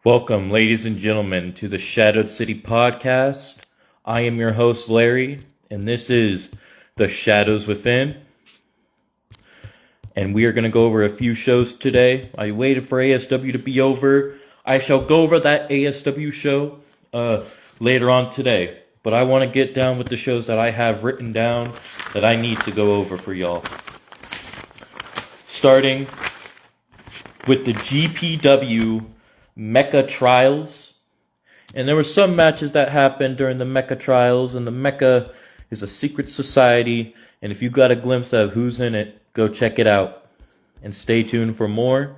Welcome, ladies and gentlemen, to the Shadowed City podcast. I am your host, Larry, and this is The Shadows Within. And we are going to go over a few shows today. I waited for ASW to be over. I shall go over that ASW show later on today. But I want to get down with the shows that I have written down that I need to go over for y'all. Starting with the GPW Mecha Trials. And there were some matches that happened during the Mecha Trials, and the Mecha is a secret society, and if you got a glimpse of who's in it, go check it out. And stay tuned for more.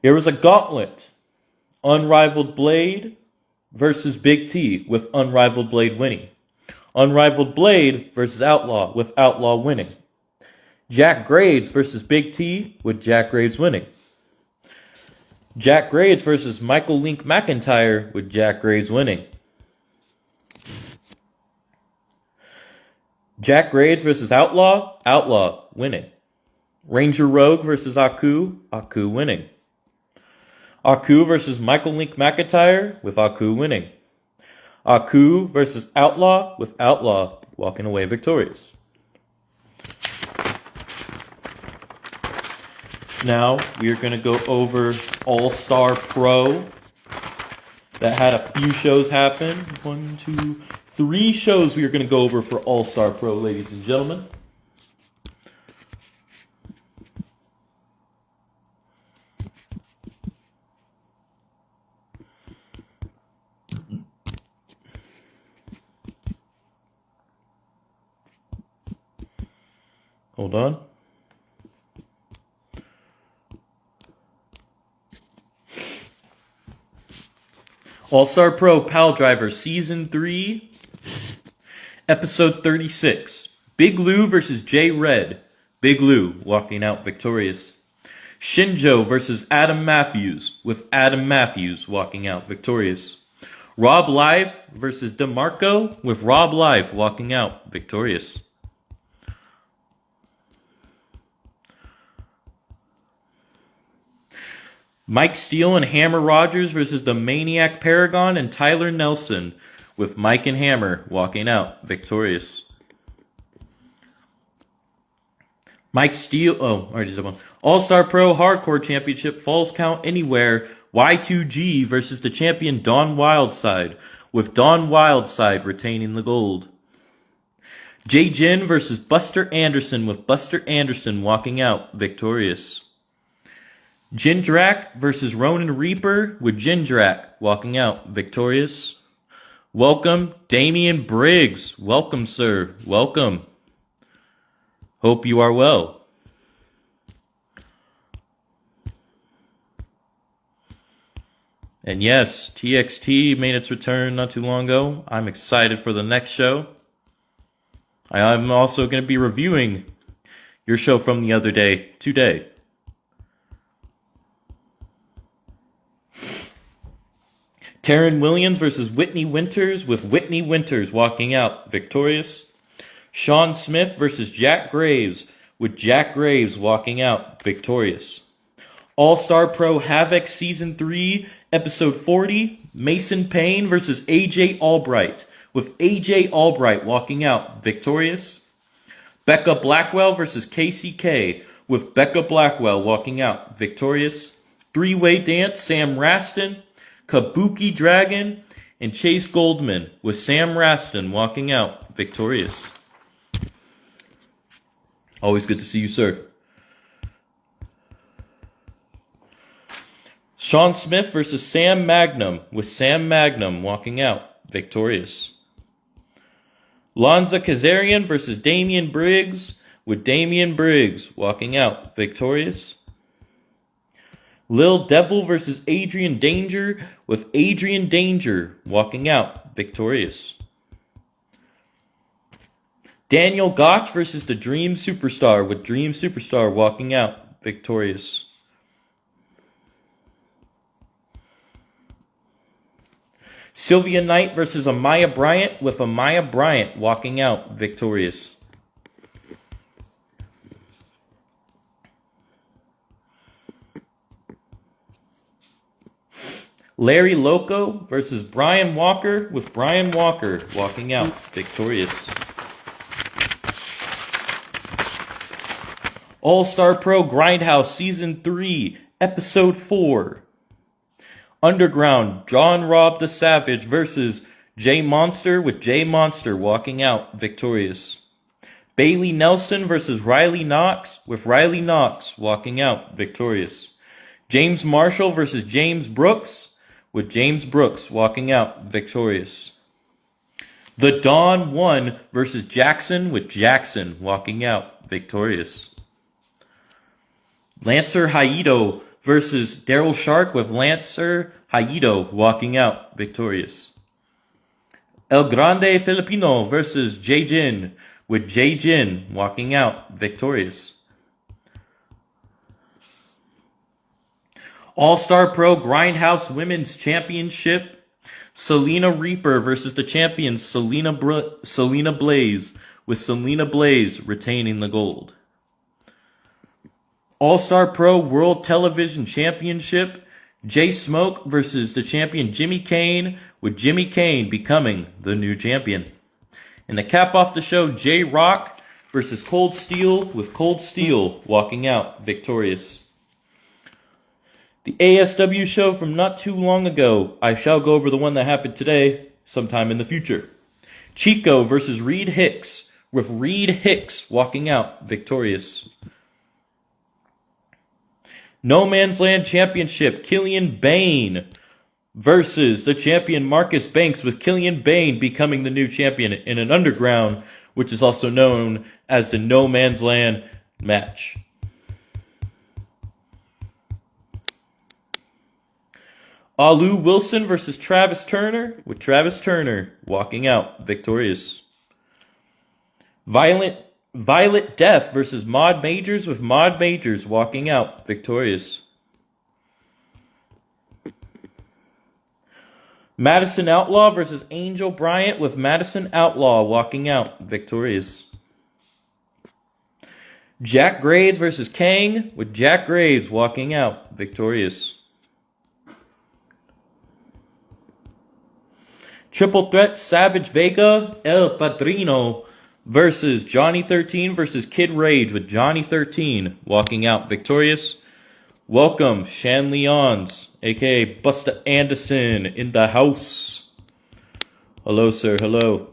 There was a gauntlet. Unrivaled Blade versus Big T, with Unrivaled Blade winning. Unrivaled Blade versus Outlaw, with Outlaw winning. Jack Graves versus Big T, with Jack Graves winning. Jack Graves versus Michael Link McIntyre, with Jack Graves winning. Jack Graves versus Outlaw, Outlaw winning. Ranger Rogue versus Aku, Aku winning. Aku versus Michael Link McIntyre, with Aku winning. Aku versus Outlaw, with Outlaw walking away victorious. Now, we are going to go over All-Star Pro. That had a few shows happen. 1, 2, 3 shows we are going to go over for All-Star Pro, ladies and gentlemen. Hold on. All-Star Pro Pal Driver Season 3, Episode 36. Big Lou versus Jay Red. Big Lou walking out victorious. Shinjo versus Adam Matthews, with Adam Matthews walking out victorious. Rob Life versus DeMarco, with Rob Life walking out victorious. Mike Steele and Hammer Rogers versus the Maniac Paragon and Tyler Nelson, with Mike and Hammer walking out victorious. Mike Steele, already did one. All-Star Pro Hardcore Championship Falls Count Anywhere, Y2G versus the champion Don Wildside, with Don Wildside retaining the gold. Jay Jin versus Buster Anderson, with Buster Anderson walking out victorious. Jindrak versus Ronin Reaper, with Jindrak walking out victorious. Welcome, Damian Briggs. Welcome, sir. Welcome. Hope you are well. And yes, TXT made its return not too long ago. I'm excited for the next show. I'm also going to be reviewing your show from the other day today. Taryn Williams versus Whitney Winters, with Whitney Winters walking out victorious. Sean Smith versus Jack Graves, with Jack Graves walking out victorious. All-Star Pro Havoc Season 3, Episode 40, Mason Payne versus AJ Albright, with AJ Albright walking out victorious. Becca Blackwell versus KCK, with Becca Blackwell walking out victorious. Three-way dance, Sam Raston, Kabuki Dragon, and Chase Goldman, with Sam Raston walking out victorious. Always good to see you, sir. Sean Smith versus Sam Magnum, with Sam Magnum walking out victorious. Lanza Kazarian versus Damian Briggs, with Damian Briggs walking out victorious. Lil Devil versus Adrian Danger, with Adrian Danger walking out victorious. Daniel Gotch versus the Dream Superstar, with Dream Superstar walking out victorious. Sylvia Knight versus Amaya Bryant, with Amaya Bryant walking out victorious. Larry Loco versus Brian Walker, with Brian Walker walking out victorious. All-Star Pro Grindhouse Season 3, Episode 4. Underground, John Robb the Savage versus Jay Monster, with Jay Monster walking out victorious. Bailey Nelson versus Riley Knox, with Riley Knox walking out victorious. James Marshall versus James Brooks, with James Brooks walking out victorious. The Dawn 1 versus Jackson, with Jackson walking out victorious. Lancer Haito versus Daryl Shark, with Lancer Haito walking out victorious. El Grande Filipino versus Jay Jin, with Jay Jin walking out victorious. All-Star Pro Grindhouse Women's Championship, Selena Reaper versus the champion Selena Blaze, with Selena Blaze retaining the gold. All-Star Pro World Television Championship, Jay Smoke versus the champion Jimmy Kane, with Jimmy Kane becoming the new champion. And to cap off the show, Jay Rock versus Cold Steel, with Cold Steel walking out victorious. The ASW show from not too long ago. I shall go over the one that happened today, sometime in the future. Chico versus Reed Hicks, with Reed Hicks walking out victorious. No Man's Land Championship, Killian Bain versus the champion Marcus Banks, with Killian Bain becoming the new champion in an underground, which is also known as the No Man's Land match. Alu Wilson versus Travis Turner, with Travis Turner walking out victorious. Violet Death versus Maud Majors, with Maud Majors walking out victorious. Madison Outlaw versus Angel Bryant, with Madison Outlaw walking out victorious. Jack Graves versus Kang, with Jack Graves walking out victorious. Triple Threat Savage Vega El Padrino versus Johnny 13 versus Kid Rage, with Johnny 13 walking out victorious. Welcome, Shan Leons, aka Busta Anderson, in the house. Hello, sir. Hello.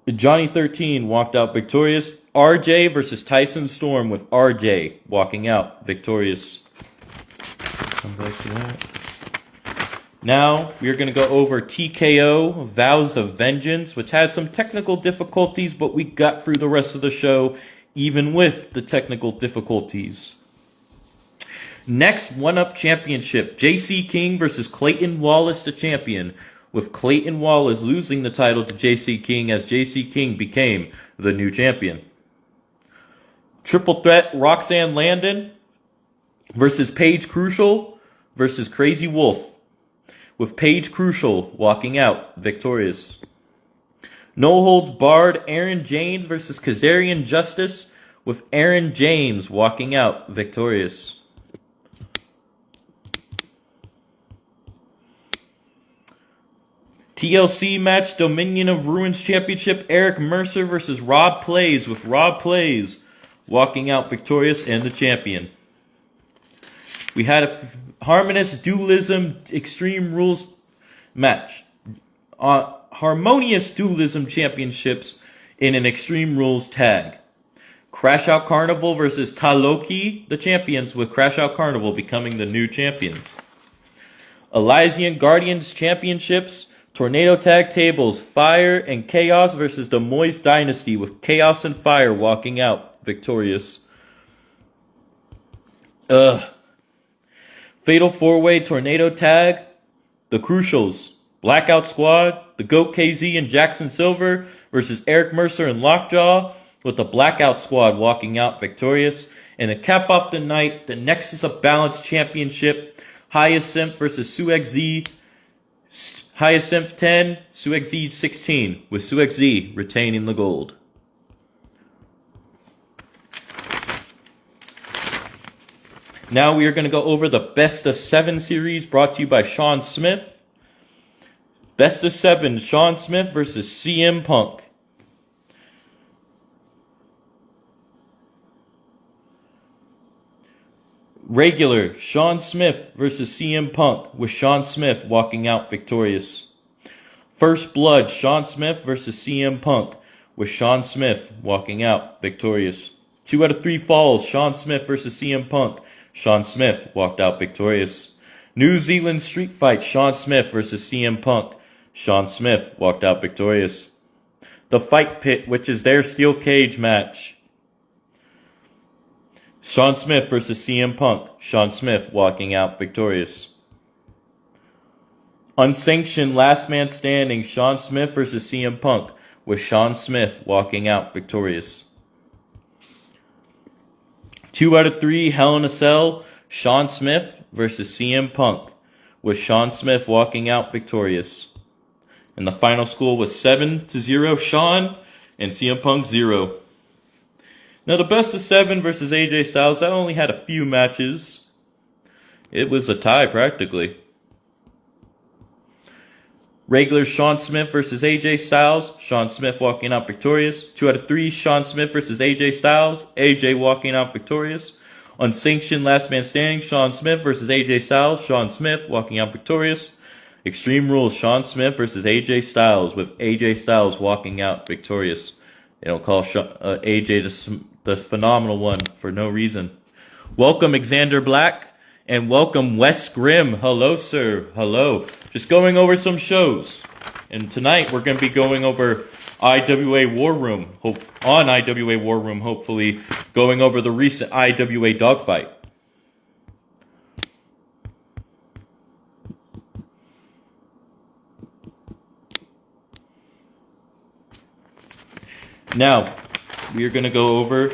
Johnny 13 walked out victorious. RJ versus Tyson Storm, with RJ walking out victorious. Come back to that. Now, we're going to go over TKO, Vows of Vengeance, which had some technical difficulties, but we got through the rest of the show, even with the technical difficulties. Next, One-Up Championship, JC King versus Clayton Wallace, the champion, with Clayton Wallace losing the title to JC King as JC King became the new champion. Triple Threat, Roxanne Landon versus Paige Crucial versus Crazy Wolf, with Paige Crucial walking out victorious. No Holds Barred, Aaron James versus Kazarian Justice, with Aaron James walking out victorious. TLC match, Dominion of Ruins Championship, Eric Mercer versus Rob Plays, with Rob Plays walking out victorious and the champion. We had a Harmonious Dualism Extreme Rules match. Harmonious Dualism Championships in an Extreme Rules tag. Crash Out Carnival versus Taloki, the champions, with Crash Out Carnival becoming the new champions. Elysian Guardians Championships, Tornado Tag Tables, Fire and Chaos versus the Moist Dynasty, with Chaos and Fire walking out victorious. Fatal 4-Way Tornado Tag, the Crucials, Blackout Squad, the GOAT KZ and Jackson Silver versus Eric Mercer and Lockjaw, with the Blackout Squad walking out victorious. And to cap off the night, the Nexus of Balance Championship, Hyacinth versus SuXZ, Hyacinth 10, SuXZ 16, with SuXZ retaining the gold. Now we are going to go over the Best of 7 series brought to you by Sean Smith. Best of 7, Sean Smith versus CM Punk. Regular, Sean Smith versus CM Punk, with Sean Smith walking out victorious. First Blood, Sean Smith versus CM Punk, with Sean Smith walking out victorious. 2 out of 3 falls, Sean Smith versus CM Punk. Sean Smith walked out victorious. New Zealand Street Fight, Sean Smith versus CM Punk. Sean Smith walked out victorious. The Fight Pit, which is their steel cage match. Sean Smith versus CM Punk. Sean Smith walking out victorious. Unsanctioned Last Man Standing, Sean Smith versus CM Punk, with Sean Smith walking out victorious. 2 out of 3 Hell in a Cell, Sean Smith versus CM Punk, with Sean Smith walking out victorious. And the final score was 7-0 Sean and CM Punk 0. Now the Best of 7 versus AJ Styles, that only had a few matches. It was a tie practically. Regular, Sean Smith versus AJ Styles. Sean Smith walking out victorious. 2 out of 3, Sean Smith versus AJ Styles. AJ walking out victorious. Unsanctioned Last Man Standing, Sean Smith versus AJ Styles. Sean Smith walking out victorious. Extreme Rules, Sean Smith versus AJ Styles, with AJ Styles walking out victorious. They don't call AJ the phenomenal one for no reason. Welcome, Xander Black, and welcome, Wes Grimm. Hello, sir. Hello. Just going over some shows. And tonight we're going to be going over IWA War Room. On IWA War Room, hopefully, going over the recent IWA Dogfight. Now, we are going to go over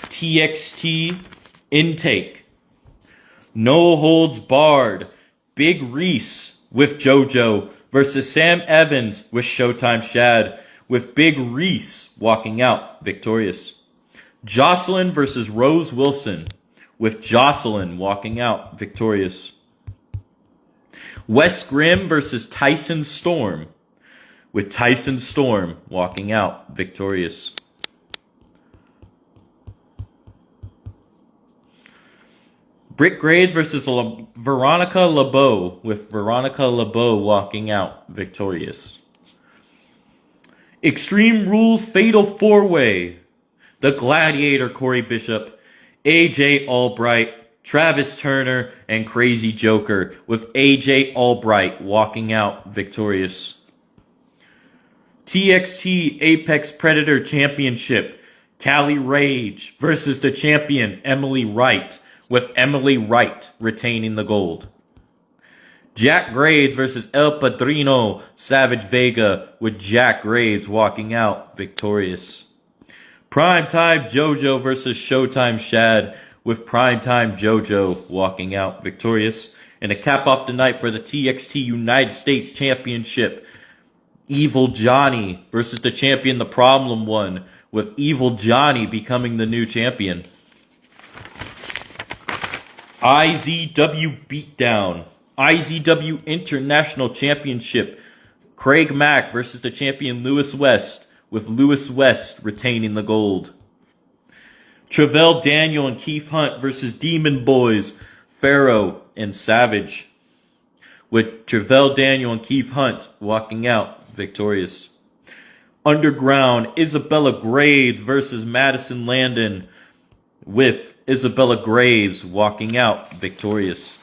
TXT Intake. No Holds Barred. Big Reese with JoJo versus Sam Evans with Showtime Shad, with Big Reese walking out victorious. Jocelyn versus Rose Wilson, with Jocelyn walking out victorious. Wes Grimm versus Tyson Storm, with Tyson Storm walking out victorious. Britt Graves versus Veronica LeBeau, with Veronica LeBeau walking out victorious. Extreme Rules Fatal 4-Way. The Gladiator Corey Bishop, AJ Albright, Travis Turner, and Crazy Joker, with AJ Albright walking out victorious. TXT Apex Predator Championship, Callie Rage versus the champion Emily Wright, with Emily Wright retaining the gold. Jack Graves versus El Padrino Savage Vega, with Jack Graves walking out victorious. Primetime JoJo versus Showtime Shad, with Primetime JoJo walking out victorious. And to cap off the night for the TXT United States Championship, Evil Johnny versus the champion The Problem One, with Evil Johnny becoming the new champion. IZW Beatdown. IZW International Championship. Craig Mack versus the champion Lewis West, with Lewis West retaining the gold. Travell Daniel and Keith Hunt versus Demon Boys, Pharaoh and Savage, with Travell Daniel and Keith Hunt walking out victorious. Underground, Isabella Graves versus Madison Landon, with Isabella Graves walking out victorious.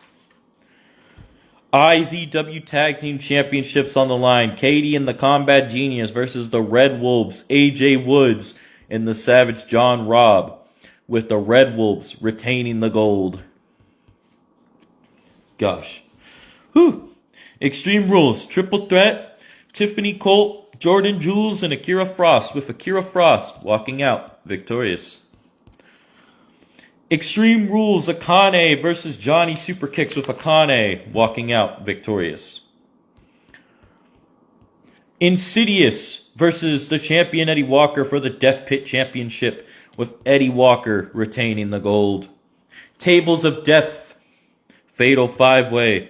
IZW Tag Team Championships on the line. Katie and the Combat Genius versus the Red Wolves, AJ Woods and the Savage John Robb, with the Red Wolves retaining the gold. Gosh. Whew. Extreme Rules, Triple Threat, Tiffany Colt, Jordan Jules, and Akira Frost, with Akira Frost walking out victorious. Extreme Rules, Akane versus Johnny Superkicks, with Akane walking out victorious. Insidious versus the champion Eddie Walker for the Death Pit Championship, with Eddie Walker retaining the gold. Tables of Death, Fatal 5-Way.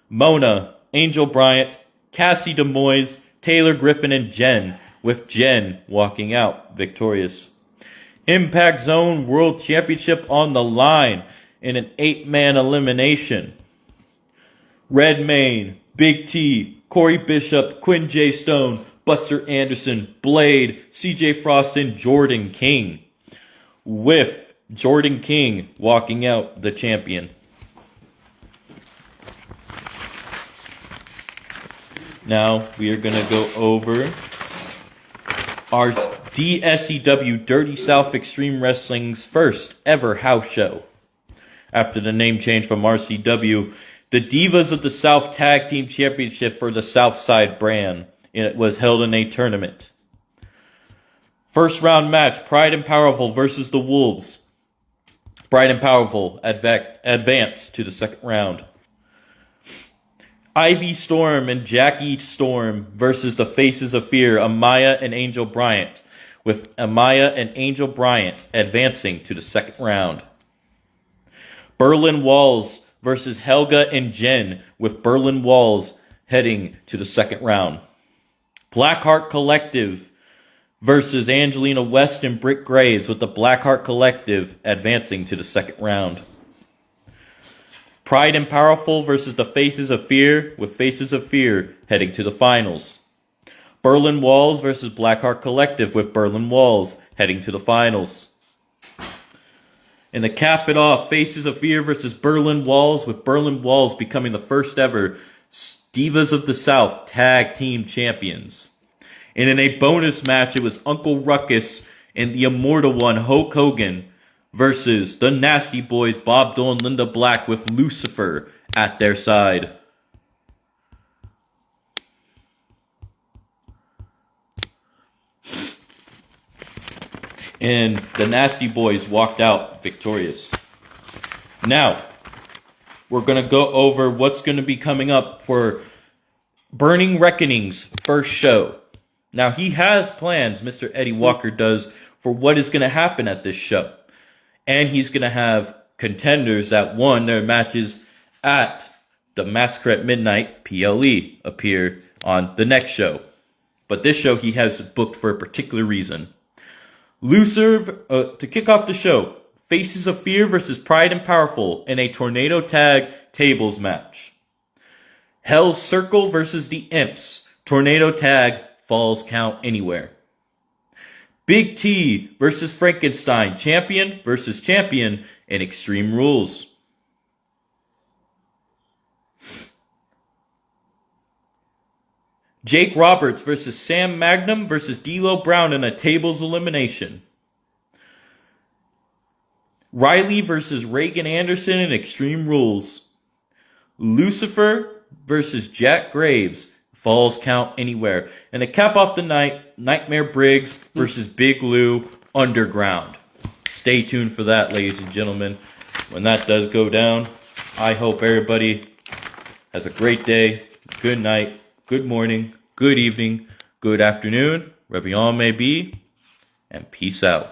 Mona, Angel Bryant, Cassie DeMoise, Taylor Griffin, and Jen, with Jen walking out victorious. Impact Zone World Championship on the line in an 8-man elimination. Redmayne, Big T, Corey Bishop, Quinn J. Stone, Buster Anderson, Blade, CJ Frost, and Jordan King, with Jordan King walking out the champion. Now we are going to go over our DSEW Dirty South Extreme Wrestling's first ever house show. After the name change from RCW, the Divas of the South Tag Team Championship for the Southside brand. It was held in a tournament. First round match, Pride and Powerful versus the Wolves. Pride and Powerful advance to the second round. Ivy Storm and Jackie Storm versus the Faces of Fear, Amaya and Angel Bryant, with Amaya and Angel Bryant advancing to the second round. Berlin Walls versus Helga and Jen, with Berlin Walls heading to the second round. Blackheart Collective versus Angelina West and Britt Graves, with the Blackheart Collective advancing to the second round. Pride and Powerful versus the Faces of Fear, with Faces of Fear heading to the finals. Berlin Walls versus Blackheart Collective, with Berlin Walls heading to the finals. And to cap it off, Faces of Fear versus Berlin Walls, with Berlin Walls becoming the first ever Divas of the South Tag Team Champions. And in a bonus match, it was Uncle Ruckus and the Immortal One, Hulk Hogan, versus the Nasty Boys, Bob Dole and Linda Black, with Lucifer at their side. And the Nasty Boys walked out victorious. Now, we're going to go over what's going to be coming up for Burning Reckoning's first show. Now, he has plans, Mr. Eddie Walker does, for what is going to happen at this show. And he's going to have contenders that won their matches at the Massacre at Midnight, PLE, appear on the next show. But this show he has booked for a particular reason. To kick off the show, Faces of Fear versus Pride and Powerful in a Tornado Tag Tables match. Hell's Circle versus the Imps, Tornado Tag Falls Count Anywhere. Big T versus Frankenstein, champion versus champion in Extreme Rules. Jake Roberts versus Sam Magnum versus D'Lo Brown in a tables elimination. Riley versus Reagan Anderson in Extreme Rules. Lucifer versus Jack Graves, Falls Count Anywhere. And to cap off the night, Nightmare Briggs versus Big Lou, Underground. Stay tuned for that, ladies and gentlemen. When that does go down, I hope everybody has a great day, good night, good morning, good evening, good afternoon, wherever y'all may be, and peace out.